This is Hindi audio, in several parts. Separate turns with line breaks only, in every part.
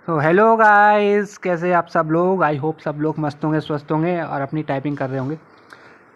तो हेलो गाइस, कैसे आप सब लोग। आई होप सब लोग मस्त होंगे, स्वस्थ होंगे और अपनी टाइपिंग कर रहे होंगे।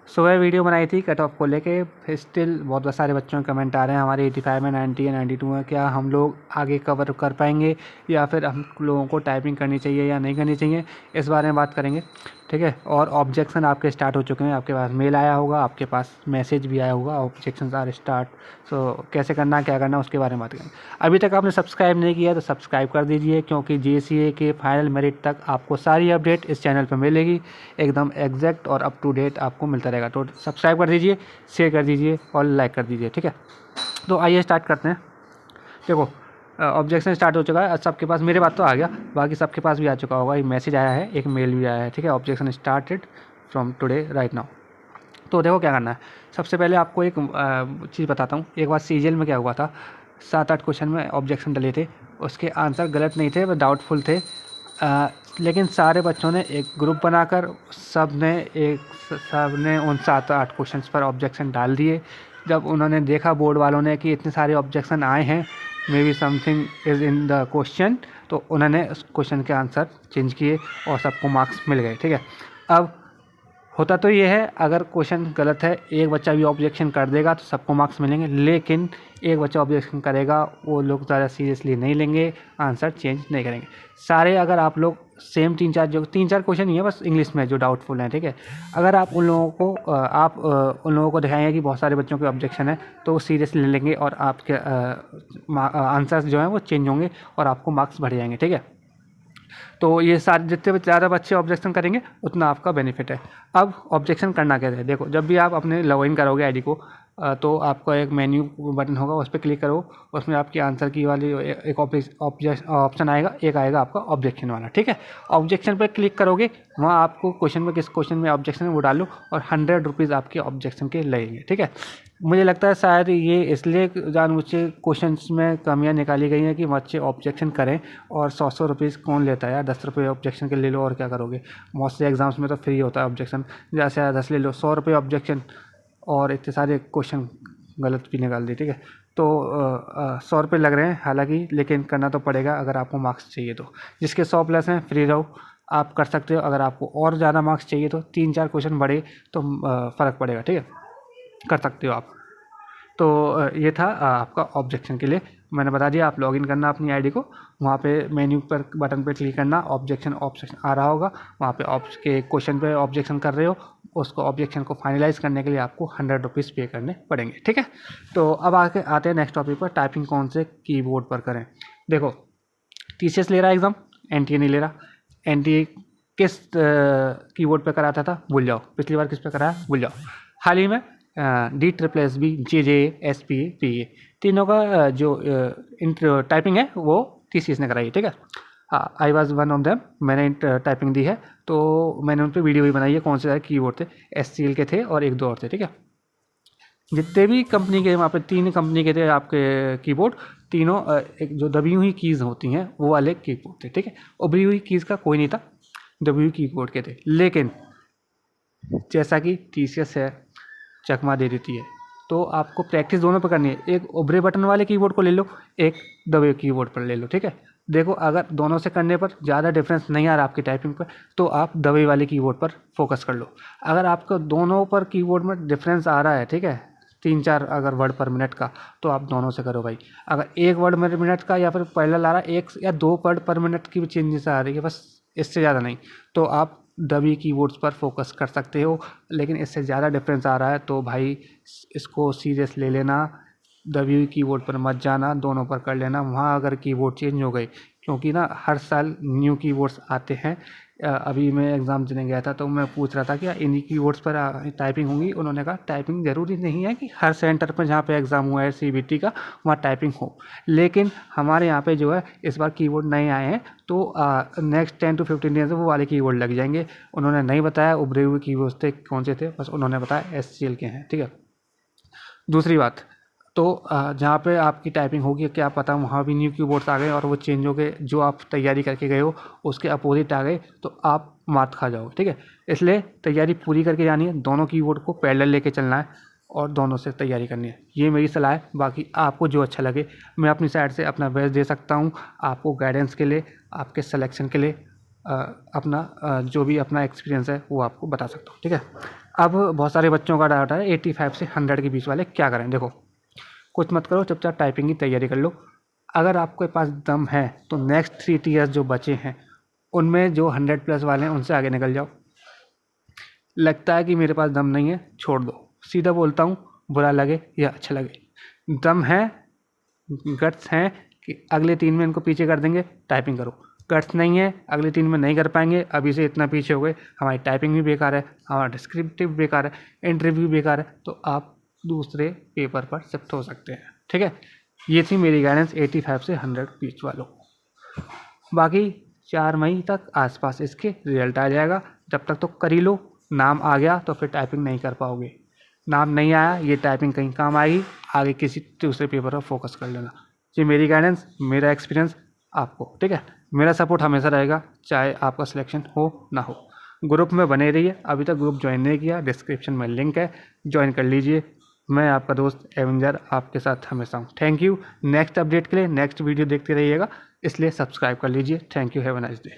सुबह वीडियो बनाई थी कट ऑफ को लेके, फिर स्टिल बहुत सारे बच्चों के कमेंट आ रहे हैं हमारे 85 में, 90 है, 92 में, क्या हम लोग आगे कवर कर पाएंगे या फिर हम लोगों को टाइपिंग करनी चाहिए या नहीं करनी चाहिए, इस बारे में बात करेंगे। ठीक है। और ऑब्जेक्शन आपके स्टार्ट हो चुके हैं, आपके पास मेल आया होगा, आपके पास मैसेज भी आया होगा, ऑब्जेक्शन आर स्टार्ट। सो कैसे करना, क्या करना, उसके बारे में बात करेंगे। अभी तक आपने सब्सक्राइब नहीं किया तो सब्सक्राइब कर दीजिए, क्योंकि JCA के फाइनल मेरिट तक आपको सारी अपडेट इस चैनल पर मिलेगी, एकदम एग्जैक्ट और अप टू डेट आपको मिलता रहेगा। तो सब्सक्राइब कर दीजिए, शेयर कर दीजिए और लाइक कर दीजिए। ठीक है। तो आइए स्टार्ट करते हैं। देखो, ऑब्जेक्शन स्टार्ट हो चुका है, सबके पास, मेरे बात तो आ गया, बाकी सबके पास भी आ चुका होगा। एक मैसेज आया है, एक मेल भी आया है। ठीक है। Objection started from today right now. तो देखो क्या करना है। सबसे पहले आपको एक चीज़ बताता हूँ। एक बार सीजीएल में क्या हुआ था, 7-8 क्वेश्चन में ऑब्जेक्शन डले थे, उसके आंसर गलत नहीं थे, वो डाउटफुल थे। लेकिन सारे बच्चों ने एक ग्रुप बनाकर सब ने उन 7-8 क्वेश्चंस पर ऑब्जेक्शन डाल दिए। जब उन्होंने देखा बोर्ड वालों ने कि इतने सारे ऑब्जेक्शन आए हैं, may be something is in the question, तो उन्होंने उस क्वेश्चन के आंसर चेंज किए और सबको मार्क्स मिल गए। ठीक है। अब होता तो ये है, अगर क्वेश्चन गलत है, एक बच्चा भी ऑब्जेक्शन कर देगा तो सबको मार्क्स मिलेंगे, लेकिन एक बच्चा ऑब्जेक्शन करेगा, वो लोग ज़्यादा सीरियसली नहीं लेंगे, आंसर चेंज नहीं करेंगे। सारे अगर आप लोग सेम 3-4 क्वेश्चन ही है बस इंग्लिश में जो डाउटफुल हैं। ठीक है। अगर आप उन लोगों को उन लोगों को दिखाएंगे कि बहुत सारे बच्चों के ऑब्जेक्शन है, तो वो सीरियसली ले लेंगे और आपके आंसर्स जो हैं वो चेंज होंगे और आपको मार्क्स बढ़ जाएंगे। ठीक है। तो ये सारे जितने ज़्यादा बच्चे ऑब्जेक्शन करेंगे उतना आपका बेनिफिट है। अब ऑब्जेक्शन करना कैसे है, देखो, जब भी आप अपने लॉगिन करोगे आईडी को, तो आपका एक मेन्यू बटन होगा, उस पर क्लिक करो, उसमें आपकी आंसर की वाली एक ऑप्शन आएगा, एक आएगा आपका ऑब्जेक्शन वाला। ठीक है। ऑब्जेक्शन पर क्लिक करोगे, वहाँ आपको क्वेश्चन में किस क्वेश्चन में ऑब्जेक्शन है वो डालो और 100 रुपीज़ आपके ऑब्जेक्शन के लगेंगे। ठीक है। मुझे लगता है शायद ये इसलिए जानबूझ के क्वेश्चंस में कमियां निकाली गई हैं कि बच्चे ऑब्जेक्शन करें, और 100 रुपीज़ कौन लेता है यार, 10 रुपये ऑब्जेक्शन के ले लो और क्या करोगे। बहुत से एग्जाम्स में तो फ्री होता है ऑब्जेक्शन, ज़्यादा से ज़्यादा 10 ले लो, 100 रुपये ऑब्जेक्शन और इतने सारे क्वेश्चन गलत भी निकाल दिए। ठीक है। तो 100 रुपये लग रहे हैं हालांकि, लेकिन करना तो पड़ेगा अगर आपको मार्क्स चाहिए तो। जिसके 100+ हैं फ्री रहो, आप कर सकते हो। अगर आपको और ज़्यादा मार्क्स चाहिए तो 3-4 क्वेश्चन बढ़े तो फ़र्क पड़ेगा। ठीक है, कर सकते हो आप। तो ये था आपका ऑब्जेक्शन के लिए, मैंने बता दिया। आप लॉगिन करना अपनी आईडी को, वहाँ पे मेन्यू पर बटन पे क्लिक करना, ऑब्जेक्शन ऑप्शन आ रहा होगा, वहाँ पे के क्वेश्चन पे ऑब्जेक्शन कर रहे हो, उसको ऑब्जेक्शन को फाइनलाइज करने के लिए आपको 100 रुपीज़ पे करने पड़ेंगे। ठीक है। तो अब आके आते हैं नेक्स्ट टॉपिक पर, टाइपिंग कौन से कीबोर्ड पर करें। देखो, TCS ले रहा है एग्ज़ाम, NTA नहीं ले रहा। NTA किस कीबोर्ड पे कराता था भूल जाओ, पिछली बार किस पे कराया भूल जाओ। हाल ही में DSSB, JJ, SP, PA, तीनों का जो टाइपिंग है वो TCS ने कराई है। ठीक है। I was one of them, मैंने टाइपिंग दी है, तो मैंने उन पर वीडियो भी बनाई है कौन से कीबोर्ड थे। SCL के थे और एक दो और थे। ठीक है। जितने भी कंपनी के, वहाँ पे 3 कंपनी के थे आपके कीबोर्ड, तीनों एक जो दबी हुई कीज़ होती हैं वो वाले कीबोर्ड थे। ठीक है। उभरी हुई कीज़ का कोई नहीं था, दबी हुई कीबोर्ड के थे। लेकिन जैसा कि TCS है, चकमा दे देती है, तो आपको प्रैक्टिस दोनों पर करनी है। एक उभरे बटन वाले कीबोर्ड को ले लो, एक दबे कीबोर्ड पर ले लो। ठीक है। देखो, अगर दोनों से करने पर ज़्यादा डिफरेंस नहीं आ रहा आपकी टाइपिंग पर, तो आप दबे वाले कीबोर्ड पर फोकस कर लो। अगर आपको दोनों पर कीबोर्ड में डिफरेंस आ रहा है, ठीक है, 3-4 अगर वर्ड पर मिनट का, तो आप दोनों से करो भाई। अगर एक वर्ड पर मिनट का या फिर पैरेलल आ रहा है, 1 या 2 वर्ड पर मिनट की भी चेंजेस आ रही है, बस इससे ज़्यादा नहीं, तो आप दबी कीबोर्ड्स पर फोकस कर सकते हो। लेकिन इससे ज़्यादा डिफरेंस आ रहा है तो भाई इसको सीरियस ले लेना, दबी हुई कीबोर्ड पर मत जाना, दोनों पर कर लेना। वहाँ अगर कीबोर्ड चेंज हो गई, क्योंकि ना हर साल न्यू कीबोर्ड्स आते हैं। अभी मैं एग्ज़ाम देने गया था तो मैं पूछ रहा था कि इन्हीं कीबोर्ड्स पर टाइपिंग होंगी। उन्होंने कहा टाइपिंग ज़रूरी नहीं है कि हर सेंटर पर जहाँ पे एग्ज़ाम हुआ है CBT का वहाँ टाइपिंग हो, लेकिन हमारे यहाँ पे जो है इस बार कीबोर्ड नए आए हैं, तो नेक्स्ट 10 to 15 डेज में वो वाले कीबोर्ड लग जाएंगे। उन्होंने नहीं बताया उभरे हुए कीबोर्ड्स थे कौन से थे, बस उन्होंने बताया SCL के हैं। ठीक है। दूसरी बात, तो जहाँ पे आपकी टाइपिंग होगी, क्या पता वहाँ भी न्यू कीबोर्ड्स आ गए और वो चेंज हो गए, जो आप तैयारी करके गए हो उसके अपोजिट आ गए, तो आप मात खा जाओगे। ठीक है। इसलिए तैयारी पूरी करके जानी है, दोनों कीबोर्ड को पैरेलल लेके चलना है और दोनों से तैयारी करनी है। ये मेरी सलाह है, बाकी आपको जो अच्छा लगे मैं अपनी साइड से अपना बेस्ट दे सकता हूँ आपको गाइडेंस के लिए, आपके सिलेक्शन के लिए अपना जो भी अपना एक्सपीरियंस है वो आपको बता सकता हूँ, ठीक है। अब बहुत सारे बच्चों का डाउट है 85 से 100 के बीच वाले क्या करें। देखो, कुछ मत करो, चुपचाप टाइपिंग की तैयारी कर लो। अगर आपके पास दम है तो नेक्स्ट 3 टीयर्स जो बचे हैं उनमें जो 100+ वाले हैं उनसे आगे निकल जाओ। लगता है कि मेरे पास दम नहीं है, छोड़ दो। सीधा बोलता हूँ, बुरा लगे या अच्छा लगे, दम है, गट्स हैं कि अगले 3 में इनको पीछे कर देंगे, टाइपिंग करो। गट्स नहीं है, अगले 3 में नहीं कर पाएंगे, अभी से इतना पीछे हो गए, हमारी टाइपिंग भी बेकार है, हमारा डिस्क्रिप्टिव बेकार है, इंटरव्यू बेकार है, तो आप दूसरे पेपर पर शिफ्ट हो सकते हैं, ठीक है। ये थी मेरी गाइडेंस 85 से 100 बीच वालों। बाकी 4 मई तक आसपास इसके रिजल्ट आ जाएगा। जब तक तो कर ही लो, नाम आ गया तो फिर टाइपिंग नहीं कर पाओगे, नाम नहीं आया ये टाइपिंग कहीं काम आएगी, आगे किसी दूसरे पेपर पर फोकस कर लेना। ये मेरी गाइडेंस, मेरा एक्सपीरियंस आपको, ठीक है। मेरा सपोर्ट हमेशा रहेगा, चाहे आपका सिलेक्शन हो ना हो। ग्रुप में बने रहिए, अभी तक ग्रुप ज्वाइन नहीं किया, डिस्क्रिप्शन में लिंक है, ज्वाइन कर लीजिए। मैं आपका दोस्त एवेंजर आपके साथ हमेशा हूँ। Thank you. नेक्स्ट अपडेट के लिए नेक्स्ट वीडियो देखते रहिएगा, इसलिए सब्सक्राइब कर लीजिए। Thank you, have a nice day.